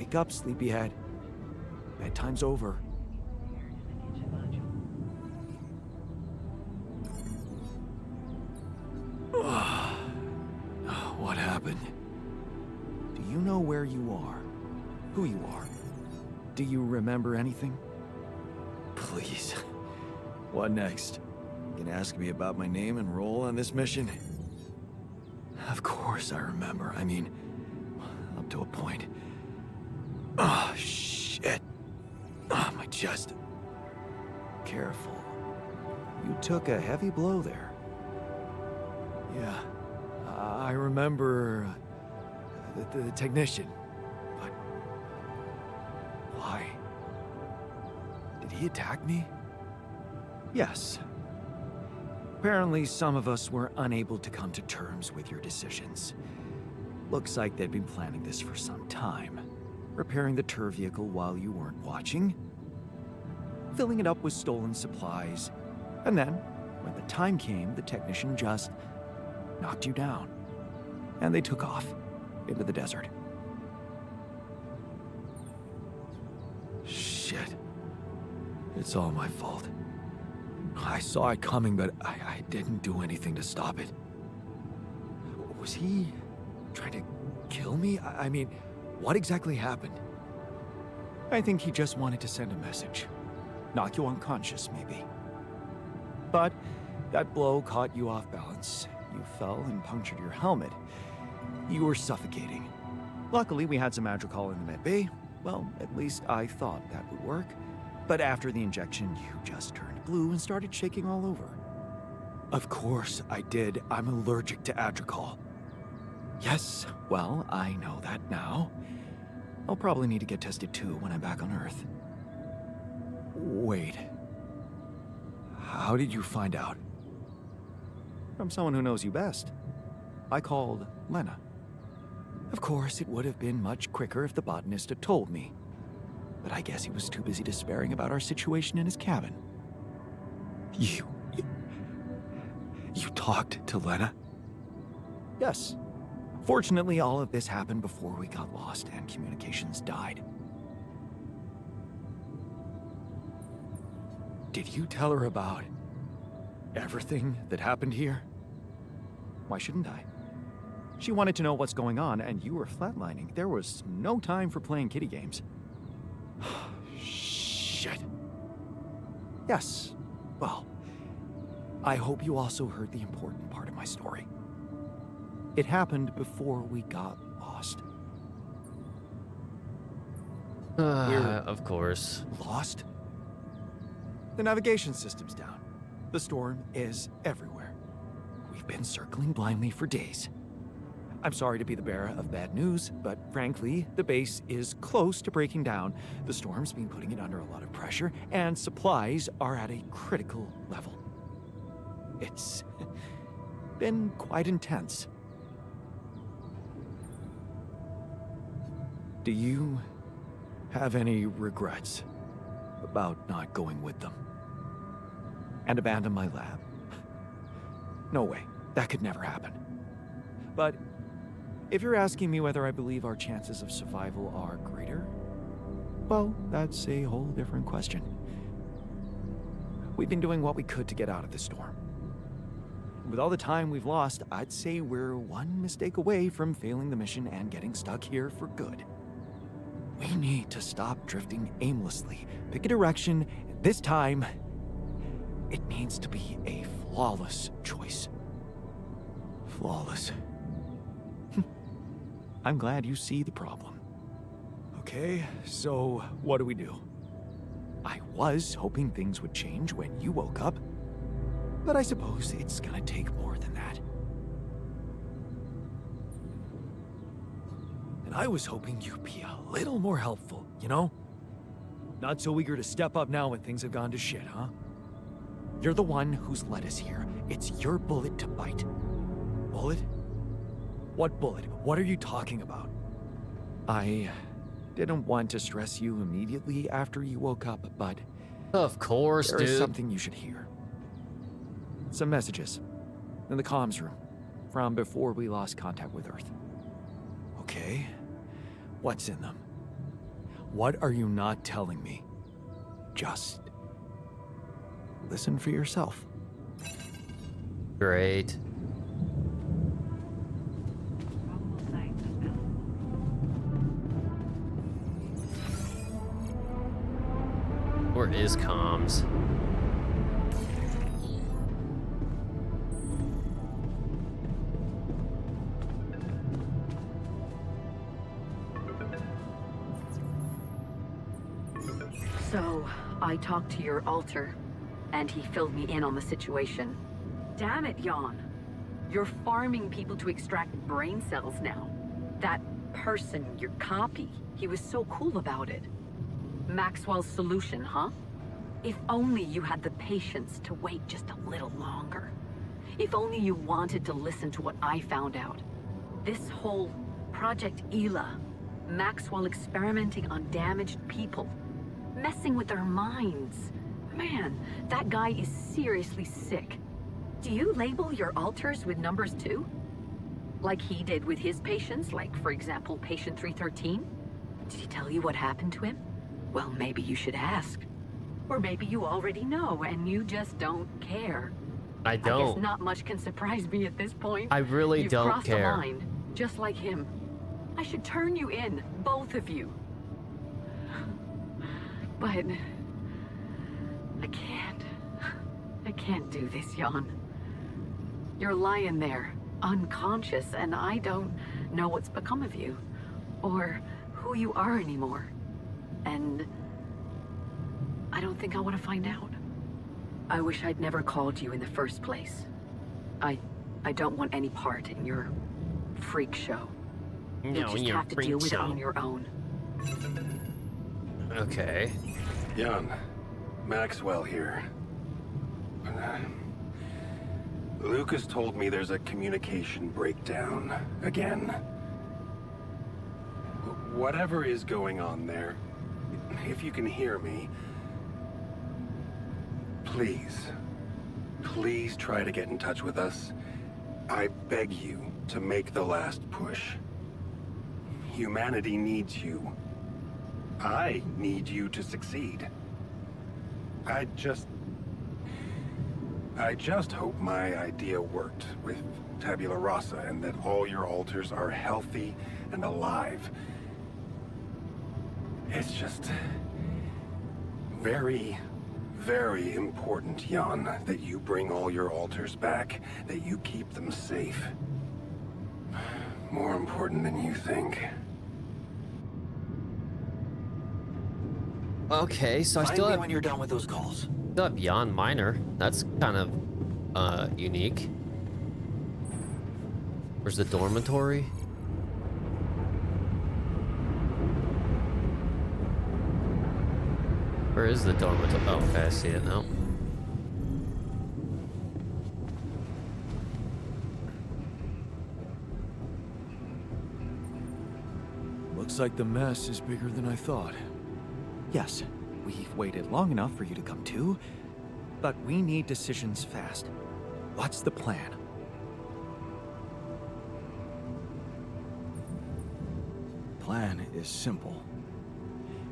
Wake up, sleepyhead. Bedtime's over. What happened? Do you know where you are? Who you are? Do you remember anything? Please. What next? You can ask me about my name and role on this mission? Of course I remember. I mean, up to a point. Oh, shit. Oh, my chest. Careful. You took a heavy blow there. Yeah, I remember the technician. But why? Did he attack me? Yes. Apparently, some of us were unable to come to terms with your decisions. Looks like they'd been planning this for some time. Repairing the tour vehicle while you weren't watching. Filling it up with stolen supplies. And then, when the time came, the technician just knocked you down. And they took off into the desert. Shit. It's all my fault. I saw it coming, but I didn't do anything to stop it. Was he trying to kill me? I mean, what exactly happened? I think he just wanted to send a message. Knock you unconscious, maybe. But that blow caught you off balance. You fell and punctured your helmet. You were suffocating. Luckily, we had some Madrigal in the med bay. Well, at least I thought that would work. But after the injection, you just turned blue and started shaking all over. Of course I did. I'm allergic to Adrical. Yes, well, I know that now. I'll probably need to get tested too when I'm back on Earth. Wait. How did you find out? From someone who knows you best. I called Lena. Of course, it would have been much quicker if the botanist had told me. But I guess he was too busy despairing about our situation in his cabin. You talked to Lena? Yes. Fortunately, all of this happened before we got lost and communications died. Did you tell her about everything that happened here? Why shouldn't I? She wanted to know what's going on, and you were flatlining. There was no time for playing kiddie games. Shit. Yes. Well, I hope you also heard the important part of my story. It happened before we got lost. Of course. Lost? The navigation system's down. The storm is everywhere. We've been circling blindly for days. I'm sorry to be the bearer of bad news, but frankly, the base is close to breaking down. The storm's been putting it under a lot of pressure, and supplies are at a critical level. It's been quite intense. Do you have any regrets about not going with them? And abandon my lab? No way. That could never happen. But if you're asking me whether I believe our chances of survival are greater, well, that's a whole different question. We've been doing what we could to get out of the storm. With all the time we've lost, I'd say we're one mistake away from failing the mission and getting stuck here for good. We need to stop drifting aimlessly, pick a direction, and this time, it needs to be a flawless choice. Flawless. I'm glad you see the problem. Okay, so what do we do? I was hoping things would change when you woke up, but I suppose it's gonna take more than that. And I was hoping you'd be a little more helpful, you know? Not so eager to step up now when things have gone to shit, huh? You're the one who's led us here. It's your bullet to bite. Bullet? What bullet? What are you talking about? I didn't want to stress you immediately after you woke up, but Of course, there is dude. something you should hear. Some messages in the comms room from before we lost contact with Earth. Okay, what's in them? What are you not telling me? Just listen for yourself. Great. Where is comms? So, I talked to your alter, and he filled me in on the situation. Damn it, Jan. You're farming people to extract brain cells now. That person, your copy, he was so cool about it. Maxwell's solution, huh? If only you had the patience to wait just a little longer. If only you wanted to listen to what I found out. This whole Project Ela, Maxwell experimenting on damaged people, messing with their minds. Man, that guy is seriously sick. Do you label your alters with numbers too? Like he did with his patients, like for example, patient 313? Did he tell you what happened to him? Well, maybe you should ask. Or maybe you already know and you just don't care. I I don't. guess not much can surprise me at this point. I really You've don't crossed care. a line, just like him. I should turn you in, both of you. But I can't. I can't do this, Jan. You're lying there, unconscious, and I don't know what's become of you, or who you are anymore. And I don't think I want to find out. I wish I'd never called you in the first place. I don't want any part in your freak show. You'll No, just you're have to deal with it freak on show. your own. Okay. Jan, Maxwell here. Lucas told me there's a communication breakdown again. Whatever is going on there, if you can hear me, please try to get in touch with us. I beg you to make the last push. Humanity needs you. I need you to succeed. I just hope my idea worked with Tabula Rasa and that all your alters are healthy and alive. It's just very, very important, Jan, that you bring all your alters back, that you keep them safe. More important than you think. Okay, so I Find still me have when you're done with those calls. Jan Minor. That's kind of unique. Where's the dormitory? Where is the dormitory? Oh, okay, I see it now. Looks like the mess is bigger than I thought. Yes, we've waited long enough for you to come to, but we need decisions fast. What's the plan? Plan is simple.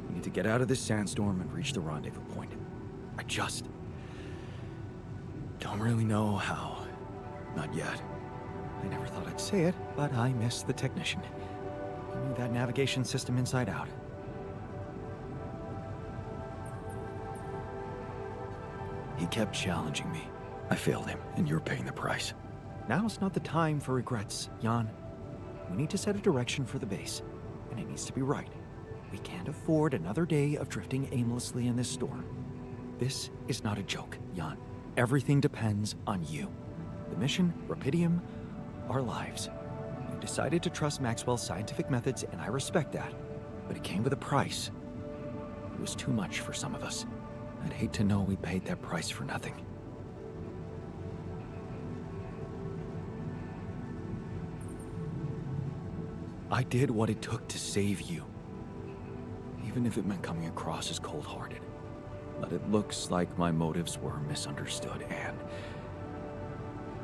We need to get out of this sandstorm and reach the rendezvous point. I just don't really know how. Not yet. I never thought I'd say it, but I miss the technician. He knew that navigation system inside out. He kept challenging me. I failed him, and you're paying the price. Now's not the time for regrets, Jan. We need to set a direction for the base, and it needs to be right. We can't afford another day of drifting aimlessly in this storm. This is not a joke, Jan. Everything depends on you. The mission, Rapidium, our lives. You decided to trust Maxwell's scientific methods, and I respect that. But it came with a price. It was too much for some of us. I'd hate to know we paid that price for nothing. I did what it took to save you. Even if it meant coming across as cold-hearted. But it looks like my motives were misunderstood and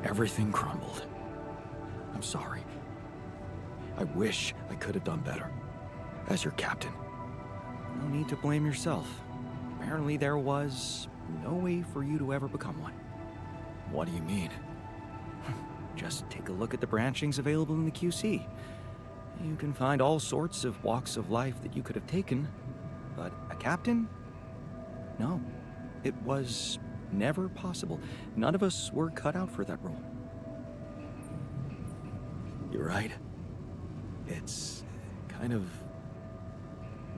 everything crumbled. I'm sorry. I wish I could have done better. As your captain, no need to blame yourself. Apparently there was no way for you to ever become one. What do you mean? Just take a look at the branchings available in the QC. You can find all sorts of walks of life that you could have taken, but a captain? No, it was never possible. None of us were cut out for that role. You're right. It's kind of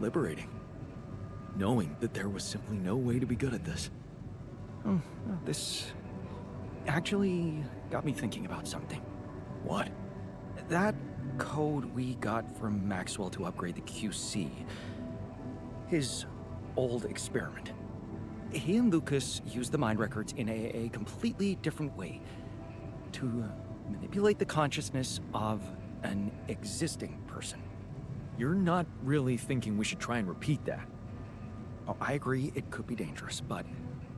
liberating, knowing that there was simply no way to be good at this. Oh, well, this actually got me thinking about something. What? That code we got from Maxwell to upgrade the QC, his old experiment. He and Lucas used the mind records in a completely different way to manipulate the consciousness of an existing person. You're not really thinking we should try and repeat that? Oh, I agree it could be dangerous, but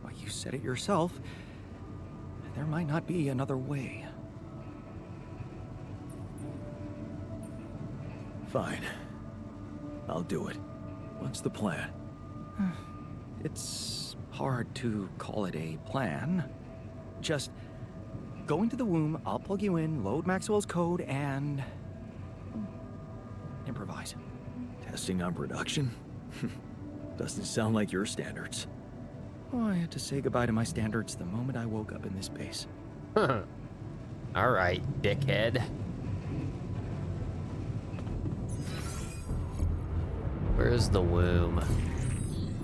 well, you said it yourself. There might not be another way. Fine. I'll do it. What's the plan? It's hard to call it a plan. Just go into the womb, I'll plug you in, load Maxwell's code, and improvise. Testing on production? Doesn't sound like your standards. Oh, I had to say goodbye to my standards the moment I woke up in this base. All right, dickhead. Where's the womb?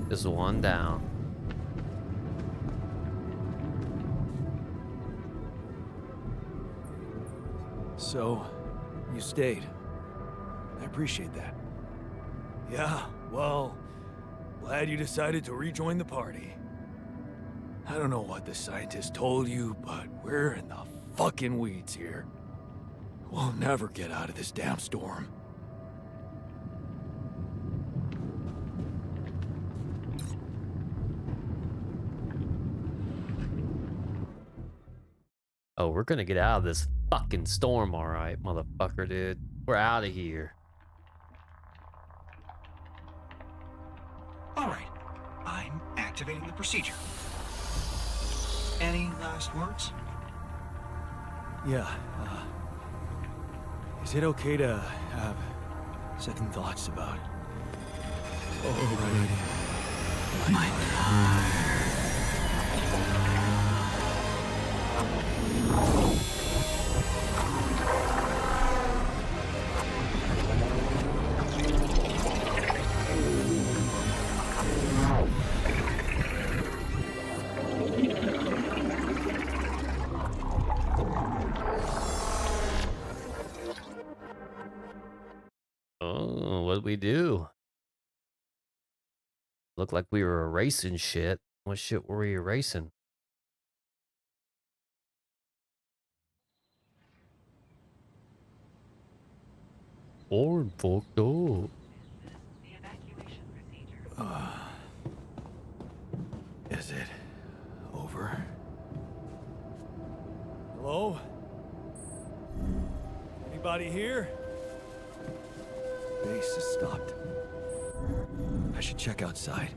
There's one down. So, you stayed. I appreciate that. Yeah, well, glad you decided to rejoin the party. I don't know what the scientist told you, but we're in the fucking weeds here. We'll never get out of this damn storm. Oh, we're gonna get out of this fucking storm, all right, motherfucker, dude. We're out of here. All right, I'm activating the procedure. Any last words? Yeah, is it okay to have second thoughts about... Oh, right. My God. Oh, what'd we do? Looked like we were erasing shit. What shit were we erasing? Or fucked up. Is it over? Hello? Anybody here? Base has stopped. I should check outside.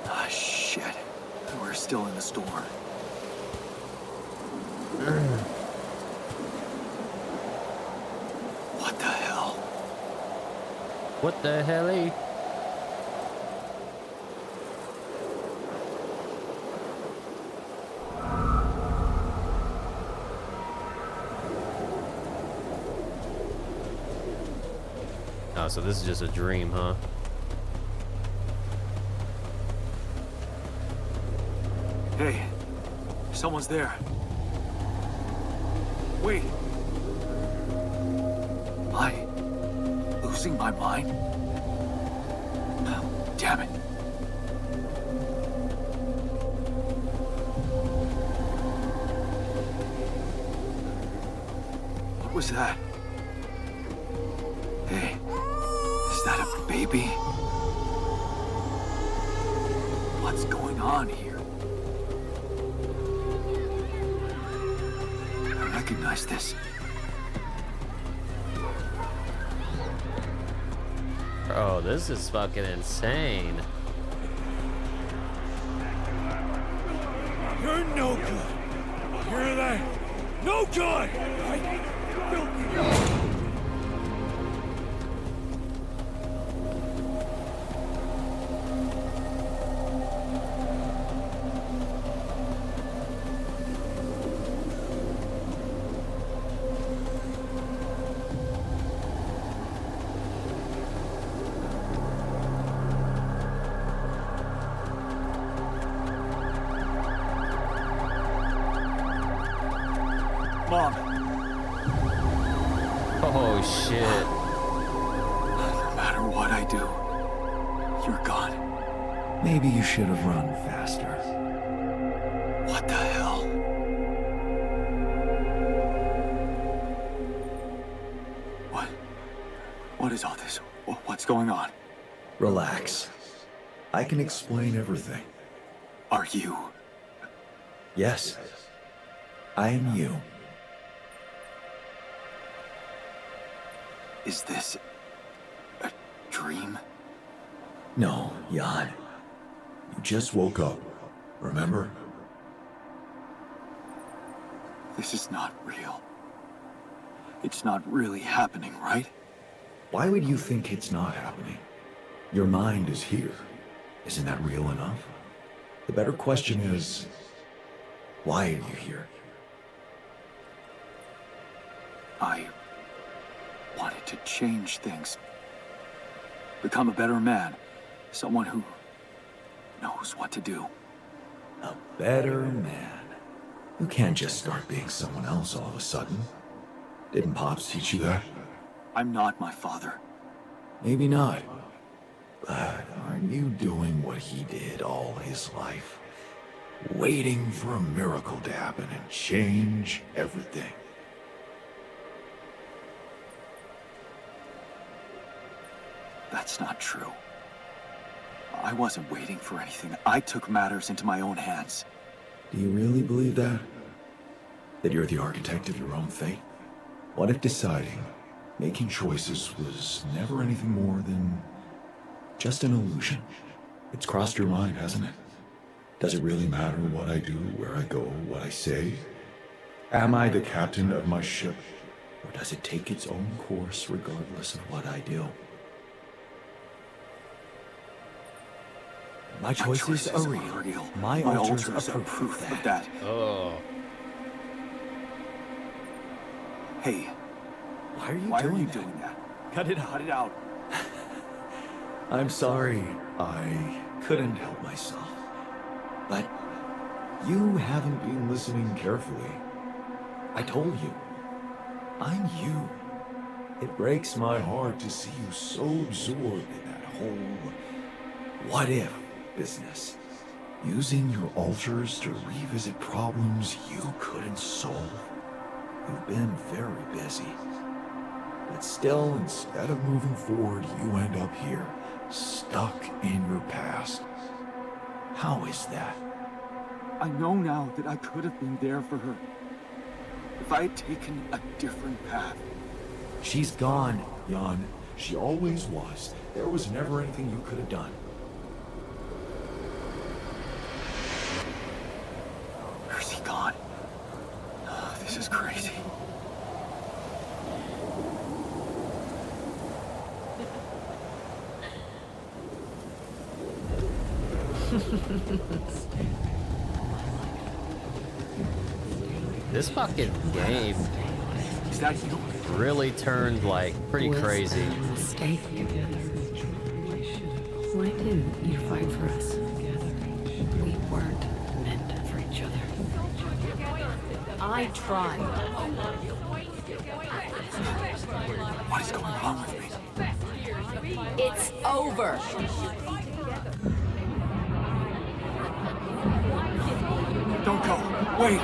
Ah, shit. We're still in the storm. What the hell? What the hell? Oh, so this is just a dream, huh? Hey, someone's there. Wait. Am I losing my mind? Oh, damn it. What was that? Hey, is that a baby? What's going on here? I recognize this. Bro, this is fucking insane. You're no good. Hear that? No good! Mom. Oh shit. No matter what I do, you're gone. Maybe you should have run faster. What the hell? What is all this? What's going on? Relax. I can explain everything. Are you? Yes. I am you. Is this a dream? No, Jan. You just woke up, remember? This is not real. It's not really happening, right? Why would you think it's not happening? Your mind is here. Isn't that real enough? The better question is, why are you here? I wanted to change things. Become a better man. Someone who knows what to do. A better man? You can't just start being someone else all of a sudden. Didn't Pops teach you that? I'm not my father. Maybe not. But aren't you doing what he did all his life? Waiting for a miracle to happen and change everything. That's not true. I wasn't waiting for anything. I took matters into my own hands. Do you really believe that? That you're the architect of your own fate? What if deciding, making choices was never anything more than just an illusion? It's crossed your mind, hasn't it? Does it really matter what I do, where I go, what I say? Am I the captain of my ship? Or does it take its own course regardless of what I do? My choices are real. My altars are proof of that. Oh. Hey, why are you doing that? Cut it out. Cut it out. I'm sorry. I couldn't help myself. But you haven't been listening carefully. I told you. I'm you. It breaks my heart to see you so absorbed in that whole what if business. Using your altars to revisit problems you couldn't solve. You've been very busy. But still, instead of moving forward, you end up here, stuck in your past. How is that? I know now that I could have been there for her. If I had taken a different path. She's gone, Jan. She always was. There was never anything you could have done. Where's he gone? Oh, this is crazy. This fucking game Is that you? really turned like pretty crazy. Mistake. Why didn't you fight for us? We weren't meant for each other. I tried. What is going on with me? It's over. Don't go. Wait.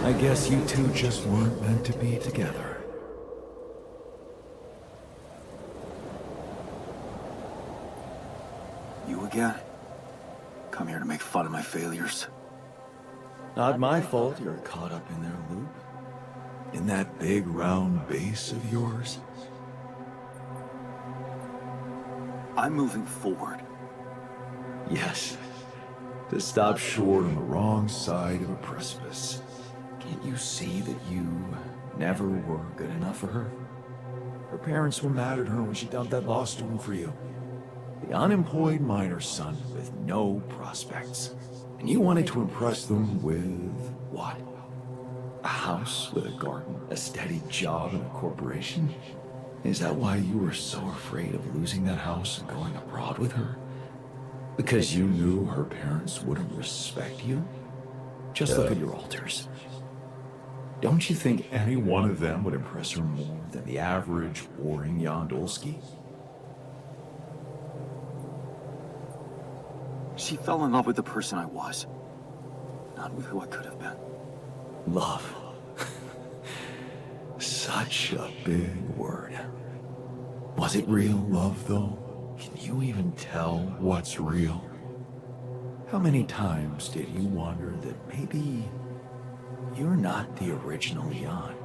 I guess you two just weren't meant to be together. You again? Come here to make fun of my failures. Not my fault you're caught up in their loop. In that big round base of yours. I'm moving forward. Yes. To stop short on the wrong side of a precipice. Can't you see that you never were good enough for her? Her parents were mad at her when she dumped that law student for you. The unemployed miner's son with no prospects. And you wanted to impress them with what? A house with a garden, a steady job, and a corporation? Is that why you were so afraid of losing that house and going abroad with her? Because you knew her parents wouldn't respect you? Just look at your alters. Don't you think any one of them would impress her more than the average warring Jan Dolski? She fell in love with the person I was, not with who I could have been. Love. Such a big word. Was it real love, though? Can you even tell what's real? How many times did you wonder that maybe you're not the original Jan?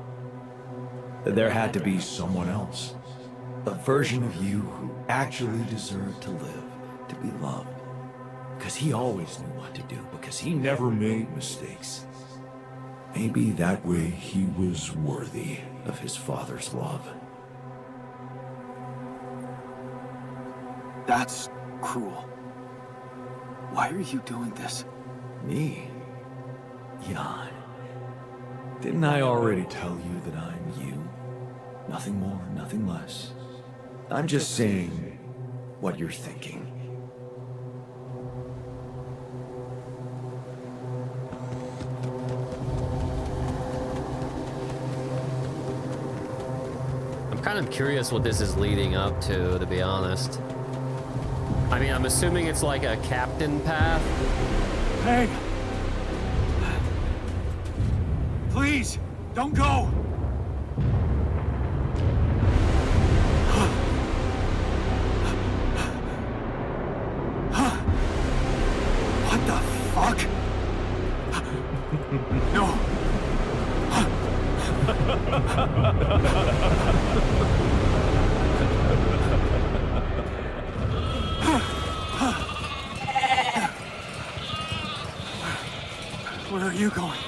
That there had to be someone else. A version of you who actually deserved to live, to be loved. Because he always knew what to do, because he never made mistakes. Maybe that way he was worthy of his father's love. That's cruel. Why are you doing this? Me? Jan. Didn't I already tell you that I'm you? Nothing more, nothing less. I'm just saying what you're thinking. I'm kind of curious what this is leading up to be honest. I mean, I'm assuming it's like a captain path. Hey! Please, don't go! What the fuck? No! Where are you going?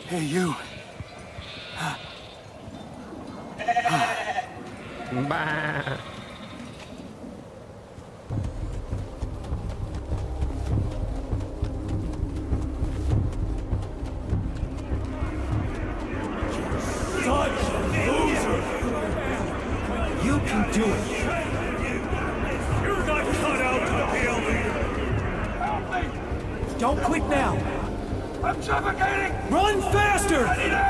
Hey, you. Bah. You can do it. You're not cut out to be a leader. Help me! Don't quit now! I'm suffocating! Run faster! Anita!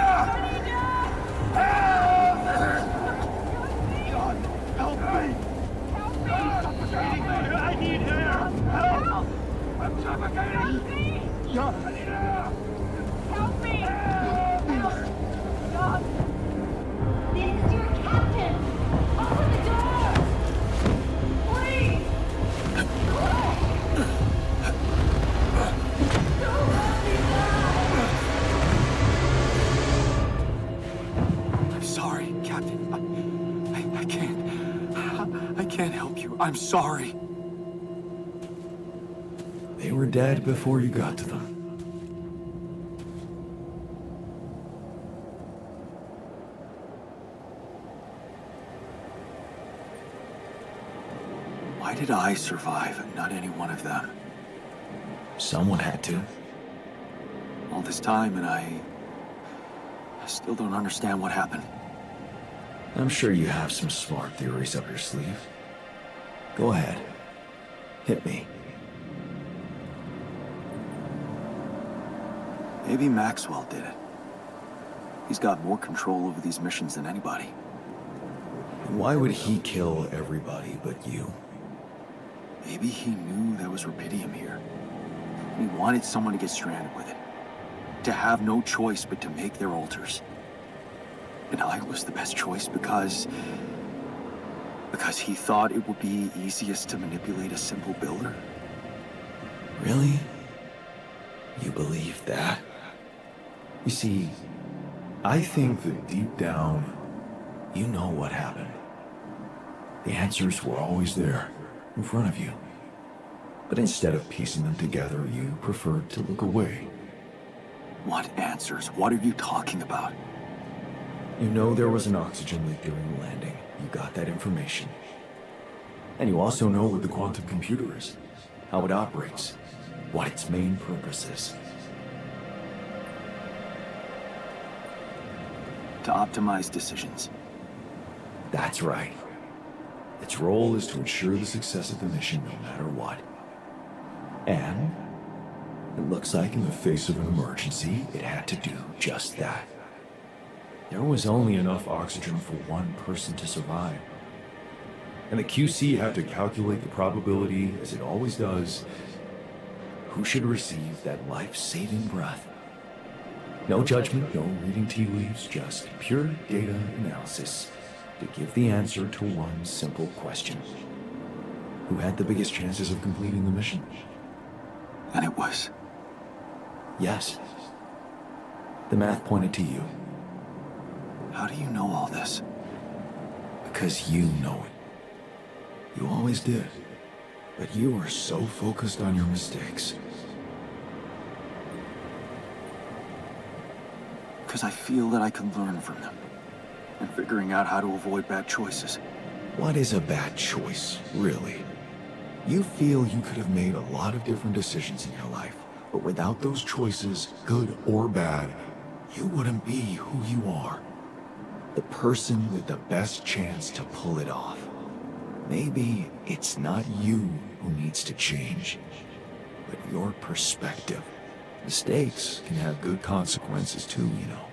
Help me! Help me! I'm suffocating! I need air! Help! I'm suffocating! Anita! Help me! Stop! This is your captain! Open the door! Please! Don't let me die! I'm sorry, Captain. I can't help you. I'm sorry. They were dead before you got to them. Why did I survive and not any one of them? Someone had to. All this time and I still don't understand what happened. I'm sure you have some smart theories up your sleeve. Go ahead. Hit me. Maybe Maxwell did it. He's got more control over these missions than anybody. Why would he kill everybody but you? Maybe he knew there was rubidium here. He wanted someone to get stranded with it. To have no choice but to make their altars. And I was the best choice because he thought it would be easiest to manipulate a simple builder. Really? You believe that? You see, I think that deep down, you know what happened. The answers were always there, in front of you. But instead of piecing them together, you preferred to look away. What answers? What are you talking about? You know there was an oxygen leak during the landing. You got that information. And you also know what the quantum computer is, how it operates, what its main purpose is. To optimize decisions. That's right. Its role is to ensure the success of the mission no matter what. And it looks like in the face of an emergency, it had to do just that. There was only enough oxygen for one person to survive. And the QC had to calculate the probability, as it always does, who should receive that life-saving breath. No judgment, no reading tea leaves, just pure data analysis to give the answer to one simple question. Who had the biggest chances of completing the mission? And it was. Yes. The math pointed to you. How do you know all this? Because you know it. You always did. But you were so focused on your mistakes. Because I feel that I can learn from them. And figuring out how to avoid bad choices. What is a bad choice, really? You feel you could have made a lot of different decisions in your life, but without those choices, good or bad, you wouldn't be who you are. The person with the best chance to pull it off. Maybe it's not you who needs to change, but your perspective. Mistakes can have good consequences too, you know.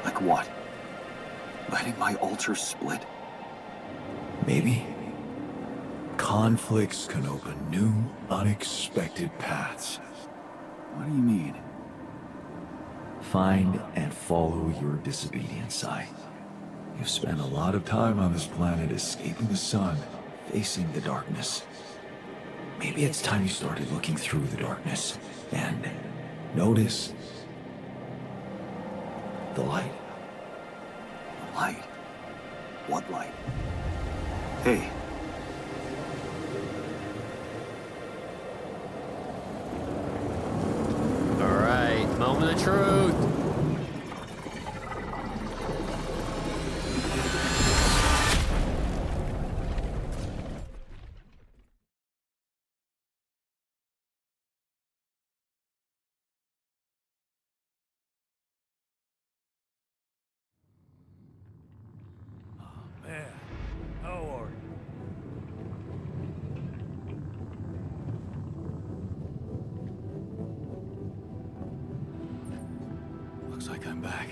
Like what? Letting my altar split? Maybe. Conflicts can open new, unexpected paths. What do you mean? Find and follow your disobedience, Si. You've spent a lot of time on this planet escaping the sun, facing the darkness. Maybe it's time you started looking through the darkness and notice the light. Light? What light? Hey. All right, moment of truth. Man, how are you? Looks like I'm back.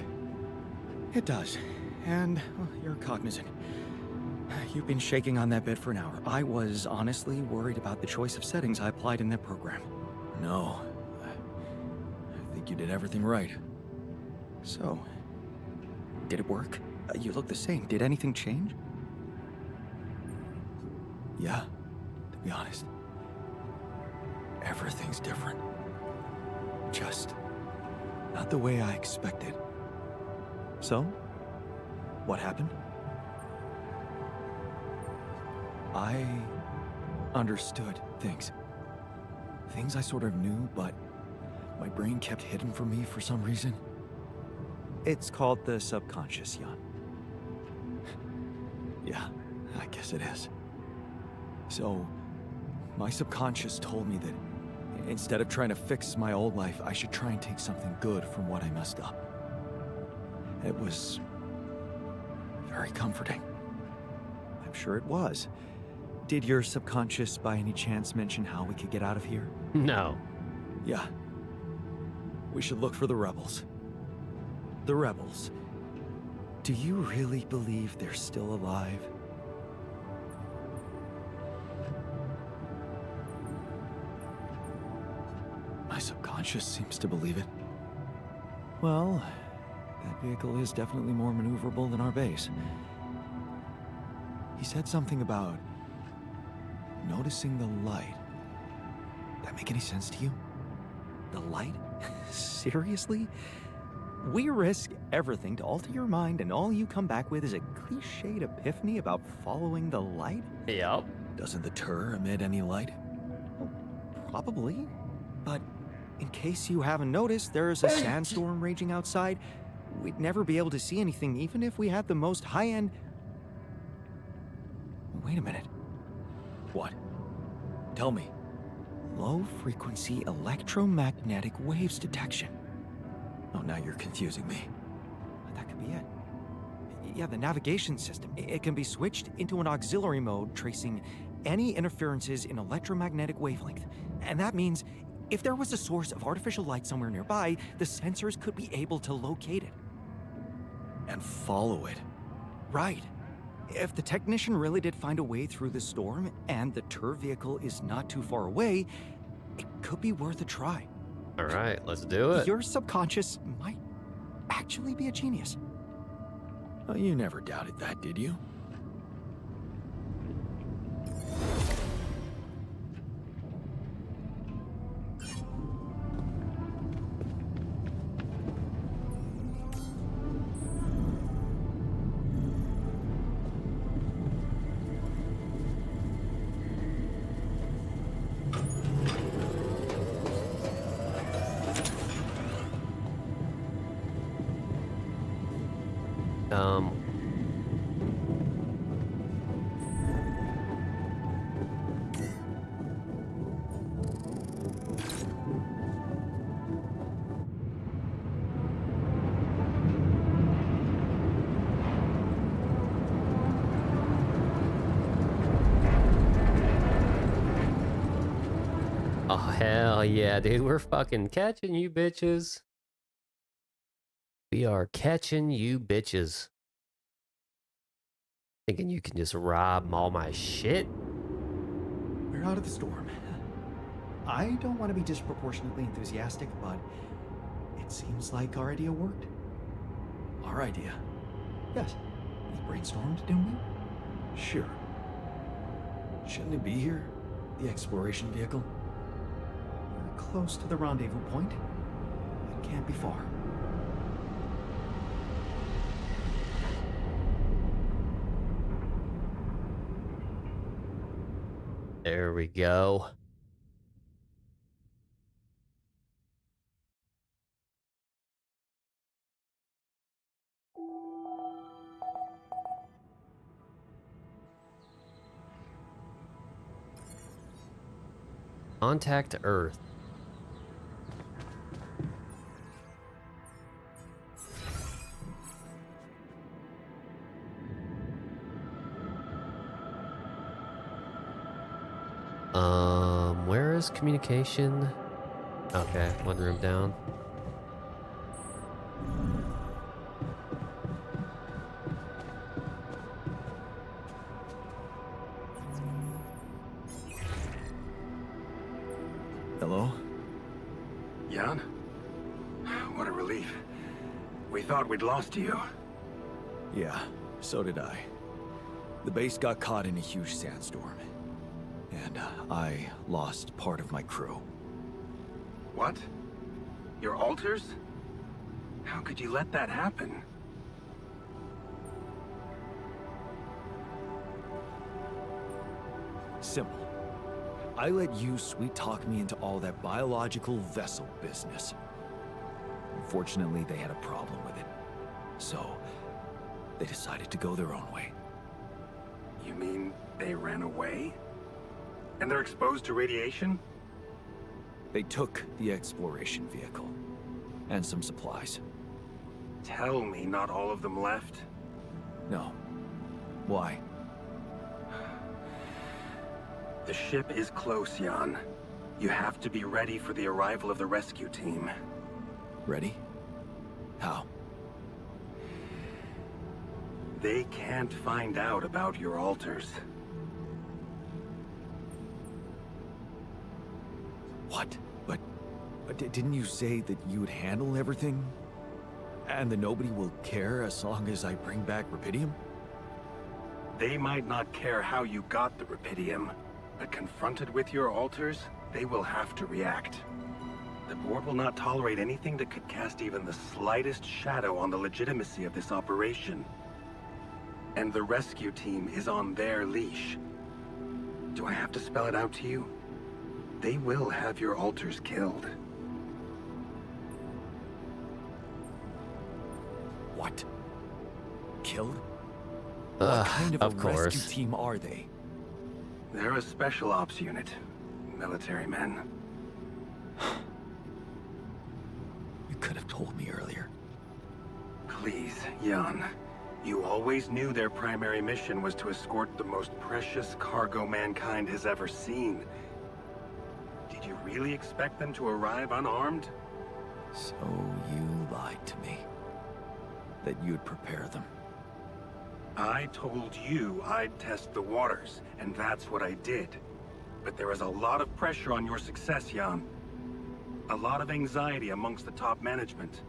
It does. And well, you're cognizant. You've been shaking on that bed for an hour. I was honestly worried about the choice of settings I applied in that program. No. I think you did everything right. So, did it work? You look the same. Did anything change? Yeah, to be honest. Everything's different. Just not the way I expected. So, what happened? I understood things. Things I sort of knew, but my brain kept hidden from me for some reason. It's called the subconscious, Jan. Yeah, I guess it is. So, my subconscious told me that instead of trying to fix my old life, I should try and take something good from what I messed up. It was very comforting. I'm sure it was. Did your subconscious by any chance mention how we could get out of here? No. Yeah, We should look for the rebels. The rebels. Do you really believe they're still alive? My subconscious seems to believe it. Well, that vehicle is definitely more maneuverable than our base. He said something about noticing the light. That make any sense to you? The light? Seriously? We risk everything to alter your mind, and all you come back with is a cliched epiphany about following the light? Yep. Doesn't the Tur emit any light? Well, probably. But in case you haven't noticed, there's a sandstorm raging outside. We'd never be able to see anything, even if we had the most high-end... Wait a minute. What? Tell me. Low-frequency electromagnetic waves detection. Oh, now you're confusing me. That could be it. Yeah, the navigation system. It can be switched into an auxiliary mode, tracing any interferences in electromagnetic wavelength. And that means if there was a source of artificial light somewhere nearby, the sensors could be able to locate it. And follow it. Right. If the technician really did find a way through the storm, and the Tur vehicle is not too far away, it could be worth a try. All right, let's do it. Your subconscious might actually be a genius. Oh, you never doubted that, did you? Oh, hell yeah, dude. We're fucking catching you bitches. We are catching you bitches. Thinking you can just rob all my shit? We're out of the storm. I don't want to be disproportionately enthusiastic, but it seems like our idea worked. Our idea? Yes. We brainstormed, didn't we? Sure. Shouldn't it be here? The exploration vehicle? We're close to the rendezvous point. It can't be far. There we go. Contact Earth. Where is communication? Okay, one room down. Hello? Jan? What a relief. We thought we'd lost you. Yeah, so did I. The base got caught in a huge sandstorm. And I lost part of my crew. What? Your alters? How could you let that happen? Simple. I let you sweet-talk me into all that biological vessel business. Unfortunately, they had a problem with it. So, they decided to go their own way. You mean they ran away? And they're exposed to radiation? They took the exploration vehicle. And some supplies. Tell me not all of them left? No. Why? The ship is close, Jan. You have to be ready for the arrival of the rescue team. Ready? How? They can't find out about your alters. What? But didn't you say that you'd handle everything? And that nobody will care as long as I bring back Rapidium? They might not care how you got the Rapidium, but confronted with your alters, they will have to react. The board will not tolerate anything that could cast even the slightest shadow on the legitimacy of this operation. And the rescue team is on their leash. Do I have to spell it out to you? They will have your alters killed. What? Killed? What kind of a of course. rescue team are they? They're a special ops unit. Military men. You could have told me earlier. Please, Jan. You always knew their primary mission was to escort the most precious cargo mankind has ever seen. Did you really expect them to arrive unarmed? So you lied to me. That you'd prepare them. I told you I'd test the waters, and that's what I did. But there is a lot of pressure on your success, Jan. A lot of anxiety amongst the top management.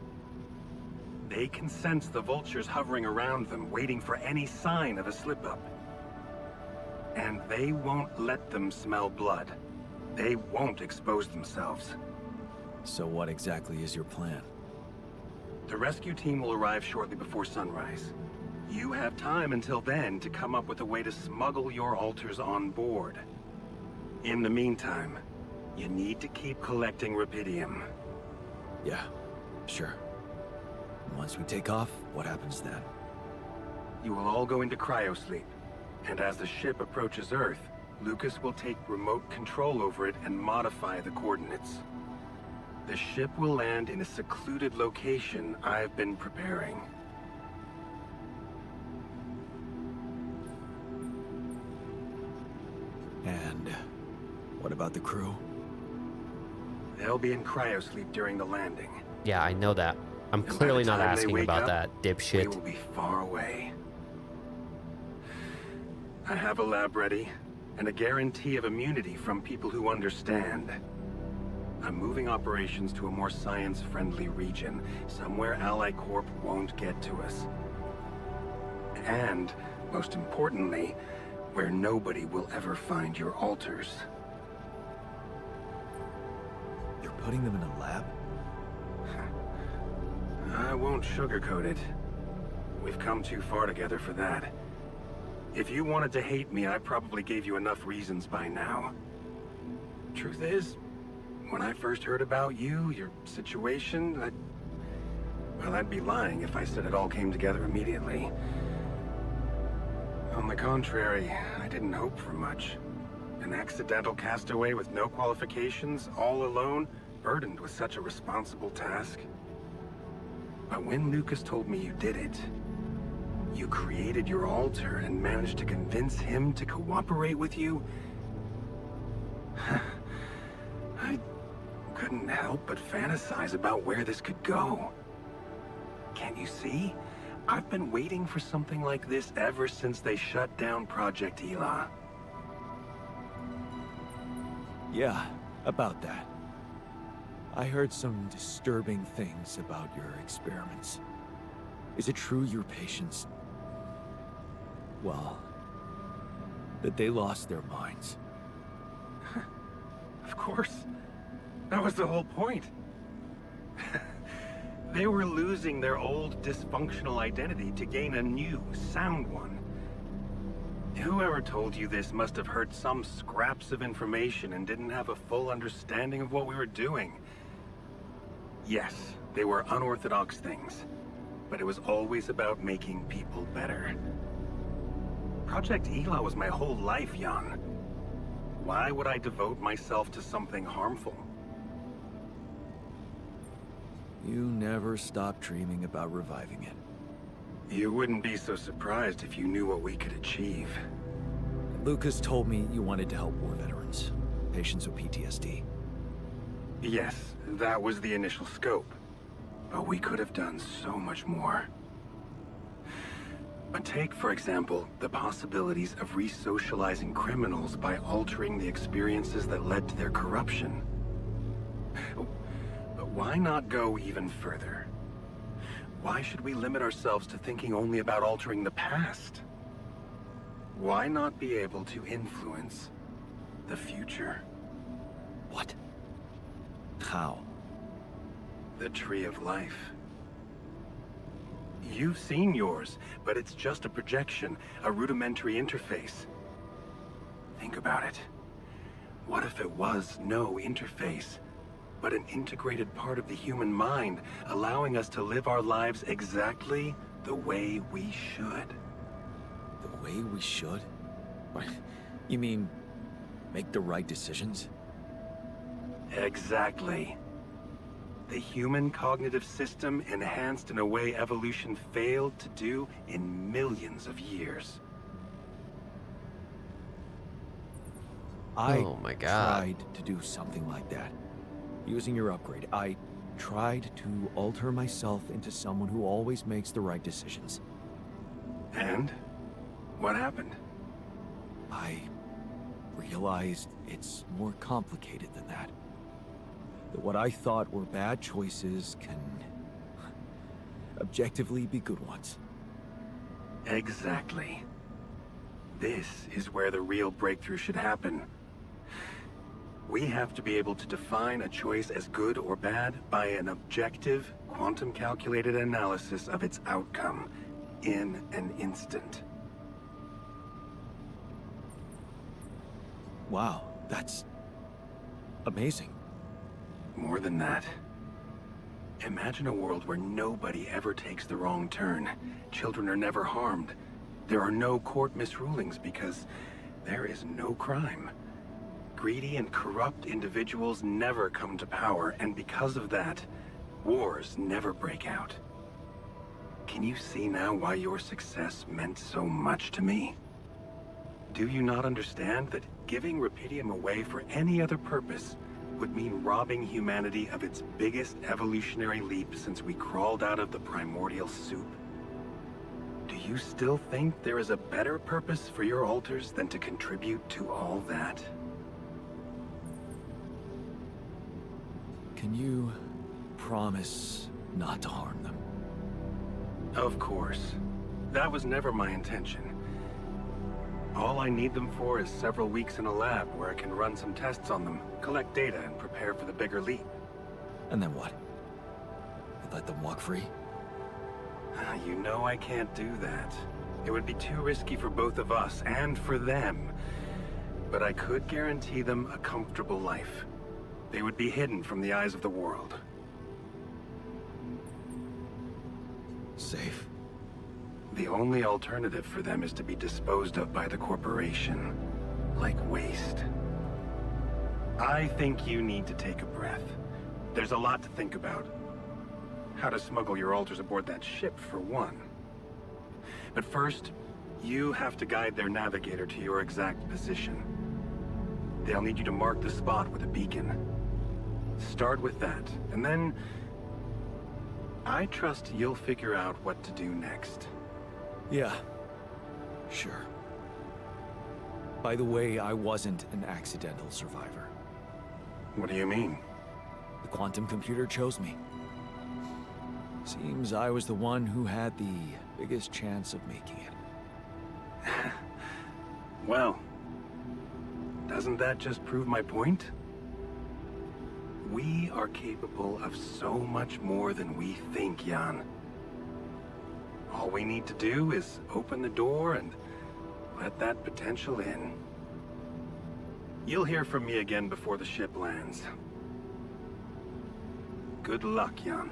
They can sense the vultures hovering around them, waiting for any sign of a slip-up. And they won't let them smell blood. They won't expose themselves. So what exactly is your plan? The rescue team will arrive shortly before sunrise. You have time until then to come up with a way to smuggle your alters on board. In the meantime, you need to keep collecting Rapidium. Yeah, sure. Once we take off, what happens then? You will all go into cryosleep, and as the ship approaches Earth, Lucas will take remote control over it and modify the coordinates. The ship will land in a secluded location I've been preparing. And what about the crew? They'll be in cryosleep during the landing. Yeah, I know that. I'm And by clearly the not time they asking wake about up, that, We dipshit. will be far away. I have a lab ready, and a guarantee of immunity from people who understand. I'm moving operations to a more science-friendly region, somewhere Ally Corp won't get to us. And, most importantly, where nobody will ever find your alters. You're putting them in a lab? I won't sugarcoat it. We've come too far together for that. If you wanted to hate me, I probably gave you enough reasons by now. Truth is, when I first heard about you, your situation, I'd be lying if I said it all came together immediately. On the contrary, I didn't hope for much. An accidental castaway with no qualifications, all alone, burdened with such a responsible task. But when Lucas told me you did it, you created your alter and managed to convince him to cooperate with you, I couldn't help but fantasize about where this could go. Can't you see? I've been waiting for something like this ever since they shut down Project Ela. Yeah, about that. I heard some disturbing things about your experiments. Is it true your patients... well, that they lost their minds? Of course. That was the whole point. They were losing their old dysfunctional identity to gain a new, sound one. Whoever told you this must have heard some scraps of information and didn't have a full understanding of what we were doing. Yes, they were unorthodox things, but it was always about making people better. Project Ela was my whole life, Jan. Why would I devote myself to something harmful? You never stopped dreaming about reviving it. You wouldn't be so surprised if you knew what we could achieve. Lucas told me you wanted to help war veterans, patients with PTSD. Yes, that was the initial scope. But we could have done so much more. But take, for example, the possibilities of re-socializing criminals by altering the experiences that led to their corruption. But why not go even further? Why should we limit ourselves to thinking only about altering the past? Why not be able to influence the future? What? How? The Tree of Life. You've seen yours, but it's just a projection, a rudimentary interface. Think about it. What if it was no interface, but an integrated part of the human mind, allowing us to live our lives exactly the way we should? The way we should? What? You mean, make the right decisions? Exactly. The human cognitive system enhanced in a way evolution failed to do in millions of years. Oh my God. tried to do something like that. Using your upgrade, I tried to alter myself into someone who always makes the right decisions. And? What happened? I realized it's more complicated than that. That what I thought were bad choices can objectively be good ones. Exactly. This is where the real breakthrough should happen. We have to be able to define a choice as good or bad by an objective, quantum-calculated analysis of its outcome in an instant. Wow, that's amazing. More than that. Imagine a world where nobody ever takes the wrong turn. Children are never harmed. There are no court misrulings because there is no crime. Greedy and corrupt individuals never come to power, and because of that, wars never break out. Can you see now why your success meant so much to me? Do you not understand that giving Rapidium away for any other purpose would mean robbing humanity of its biggest evolutionary leap since we crawled out of the primordial soup? Do you still think there is a better purpose for your alters than to contribute to all that? Can you promise not to harm them? Of course. That was never my intention. All I need them for is several weeks in a lab where I can run some tests on them, collect data, and prepare for the bigger leap. And then what? You let them walk free? You know I can't do that. It would be too risky for both of us and for them. But I could guarantee them a comfortable life. They would be hidden from the eyes of the world. Safe. The only alternative for them is to be disposed of by the corporation, like waste. I think you need to take a breath. There's a lot to think about. How to smuggle your alters aboard that ship, for one. But first, you have to guide their navigator to your exact position. They'll need you to mark the spot with a beacon. Start with that, and then I trust you'll figure out what to do next. Yeah, sure. By the way, I wasn't an accidental survivor. What do you mean? The quantum computer chose me. Seems I was the one who had the biggest chance of making it. Well, doesn't that just prove my point? We are capable of so much more than we think, Jan. All we need to do is open the door and let that potential in. You'll hear from me again before the ship lands. Good luck, Jan.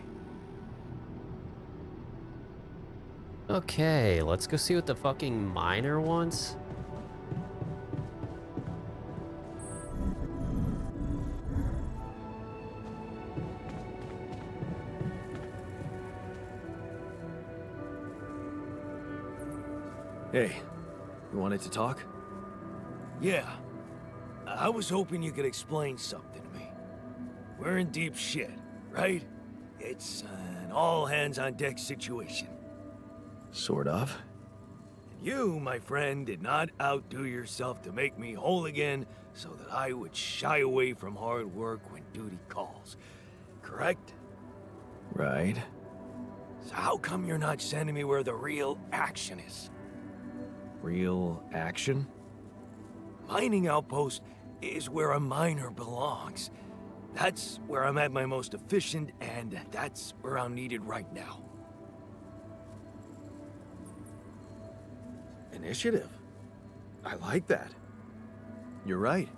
Okay, let's go see what the fucking miner wants. Hey, you wanted to talk? Yeah. I was hoping you could explain something to me. We're in deep shit, right? It's an all-hands-on-deck situation. Sort of. You, my friend, did not outdo yourself to make me whole again so that I would shy away from hard work when duty calls. Correct? Right. So how come you're not sending me where the real action is? Real action? Mining outpost is where a miner belongs. That's where I'm at my most efficient, and that's where I'm needed right now. Initiative. I like that. You're right.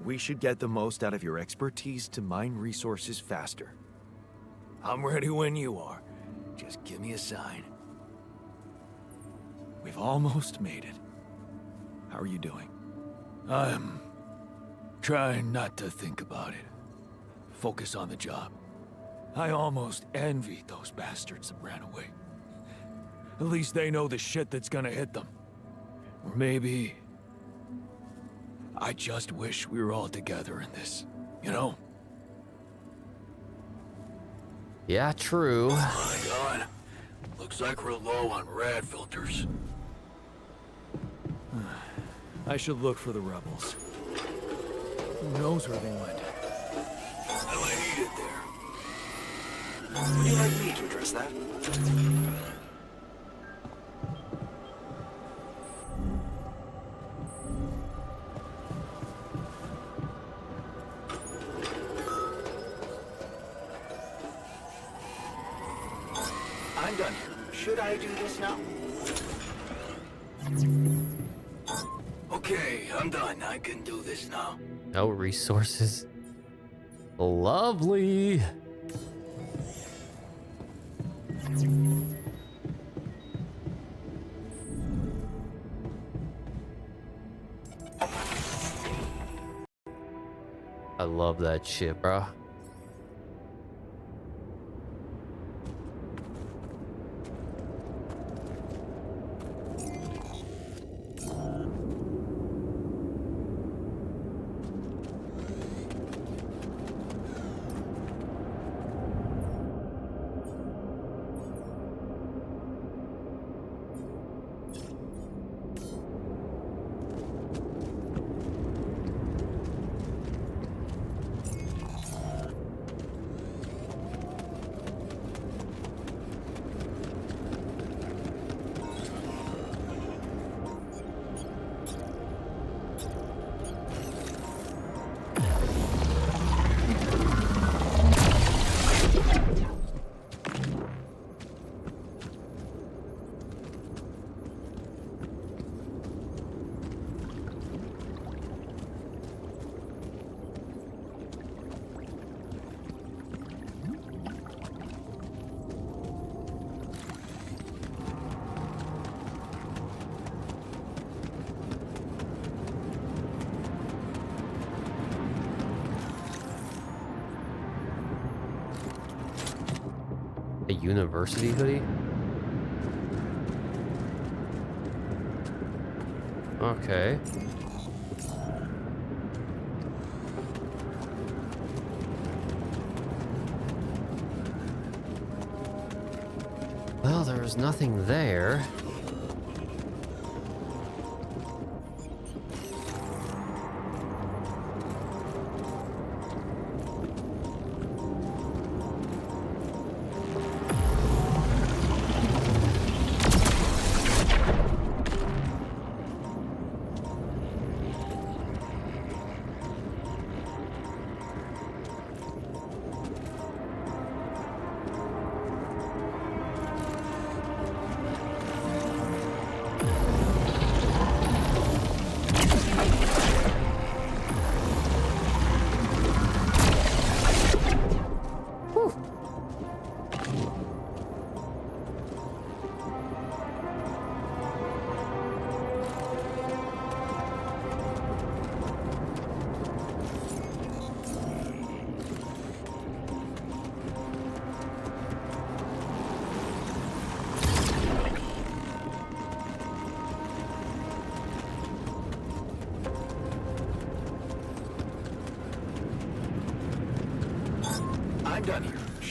We should get the most out of your expertise to mine resources faster. I'm ready when you are. Just give me a sign. We've almost made it. How are you doing? I'm trying not to think about it. Focus on the job. I almost envy those bastards that ran away. At least they know the shit that's gonna hit them. Or maybe I just wish we were all together in this, you know? Yeah, true. My God. Looks like we're low on rad filters. I should look for the rebels. Who knows where they went? Well, I need it there. Would you like me to address that? I'm done here. Should I do this now? Okay, I'm done. I can do this now. No resources. Lovely. I love that shit, bro. A university hoodie? Okay. Well, there was nothing there.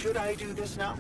Should I do this now?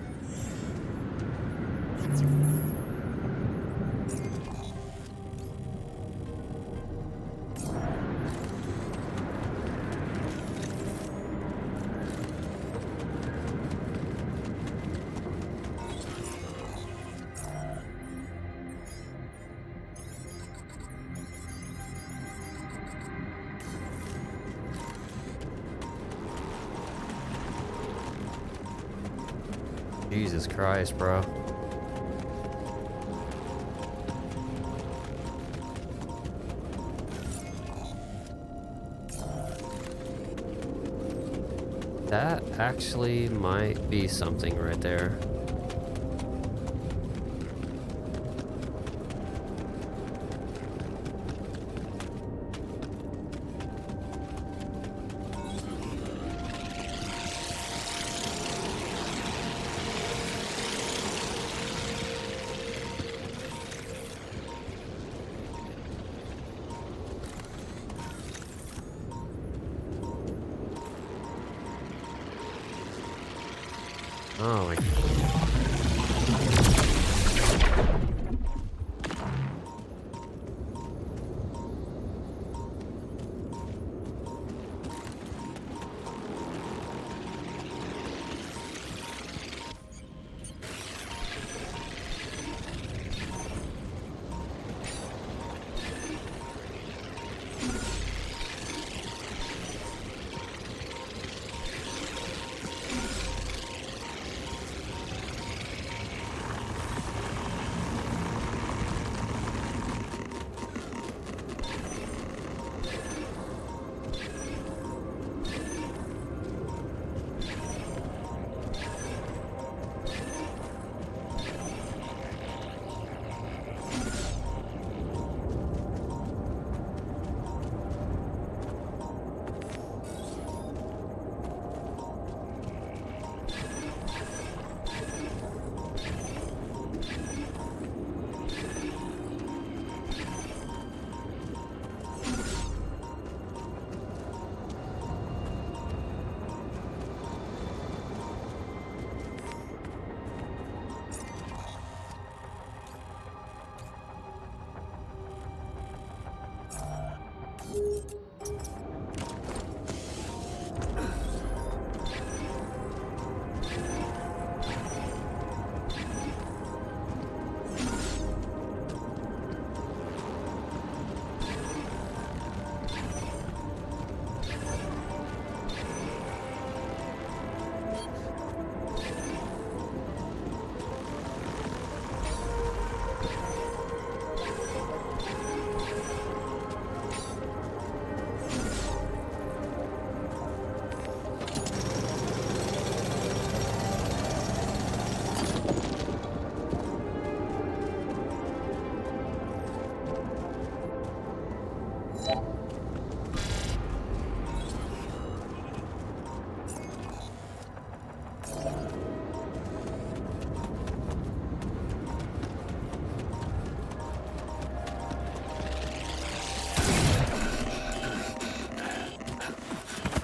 Jesus Christ, bro. That actually might be something right there. Oh my.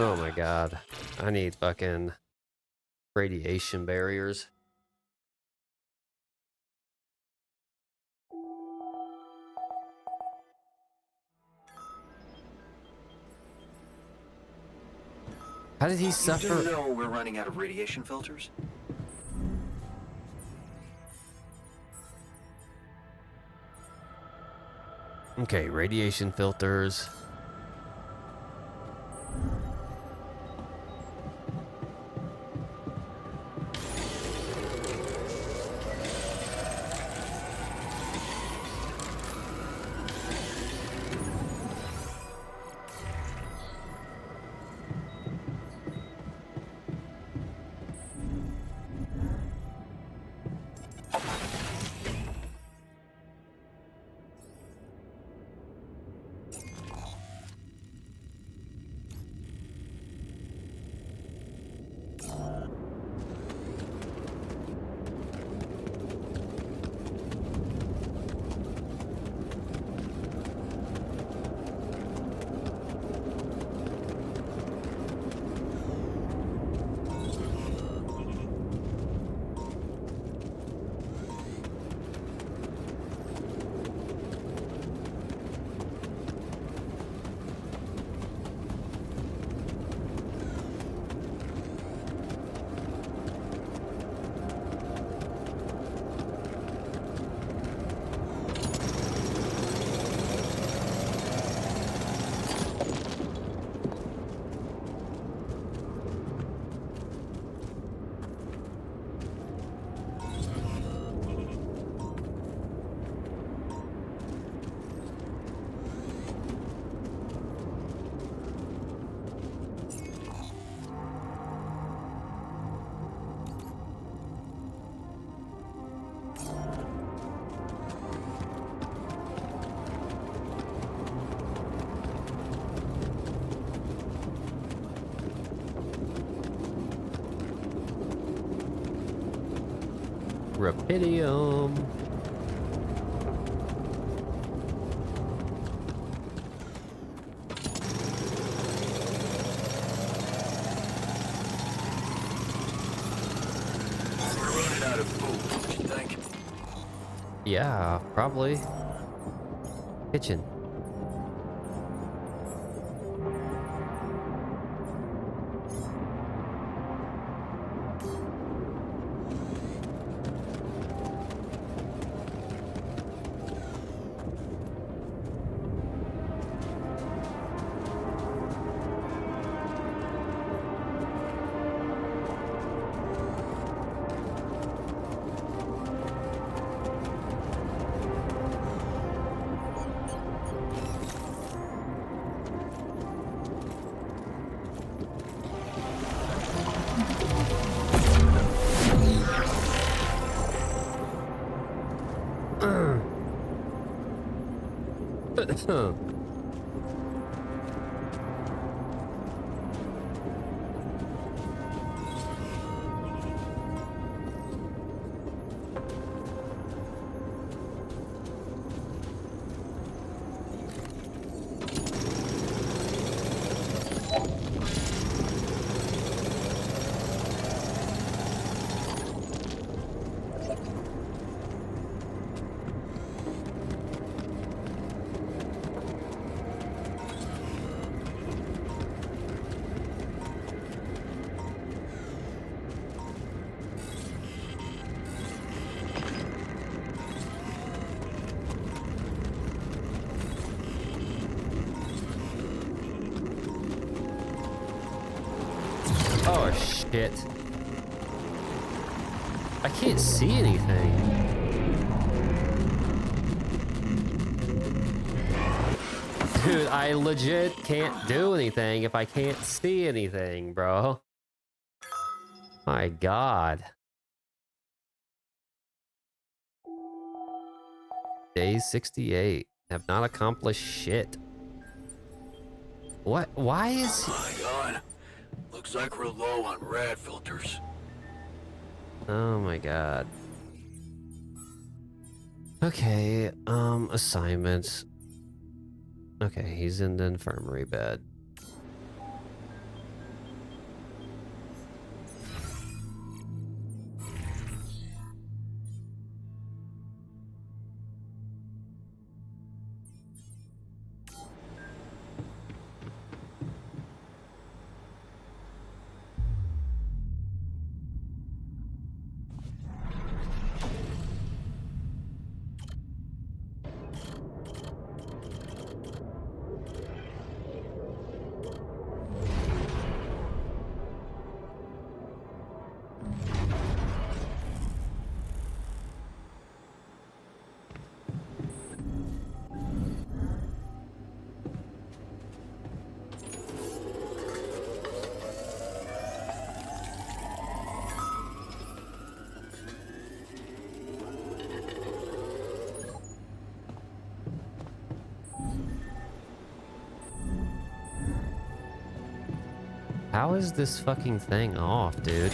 Oh my god. I need fucking radiation barriers. How did he You suffer? do know we're running out of radiation filters? Okay, radiation filters. Rapidium. We're running out of food, don't you think? Yeah, probably. Kitchen. Oh shit. I can't see anything. Dude, I legit can't do anything if I can't see anything, bro. My God. Day 68. Have not accomplished shit. What? Why is he... My God. Looks like we're low on rad filters. Oh my God. Okay, assignments. Okay, he's in the infirmary bed. How is this fucking thing off, dude?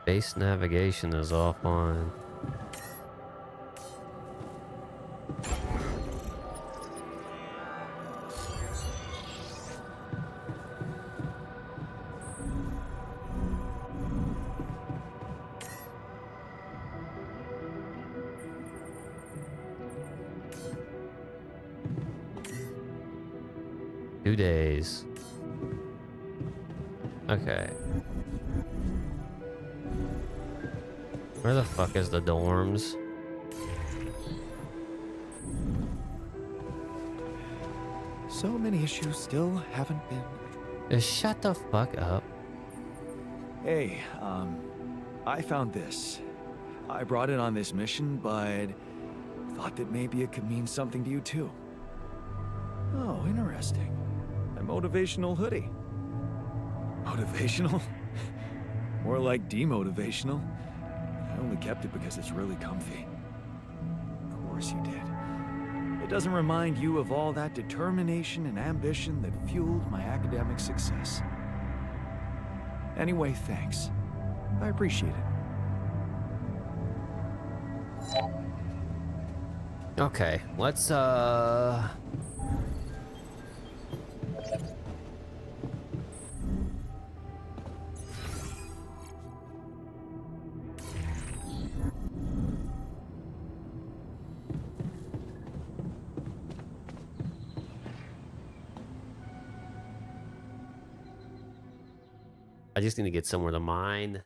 Base navigation is off on. Two days. Okay. Where the fuck is the dorms? So many issues still haven't been. Just shut the fuck up. Hey, I found this. I brought it on this mission, but thought that maybe it could mean something to you too. Oh, interesting. A motivational hoodie. Motivational? More like demotivational. I only kept it because it's really comfy. Of course you did. It doesn't remind you of all that determination and ambition that fueled my academic success. Anyway, thanks. I appreciate it. Okay, let's I just need to get somewhere to mine.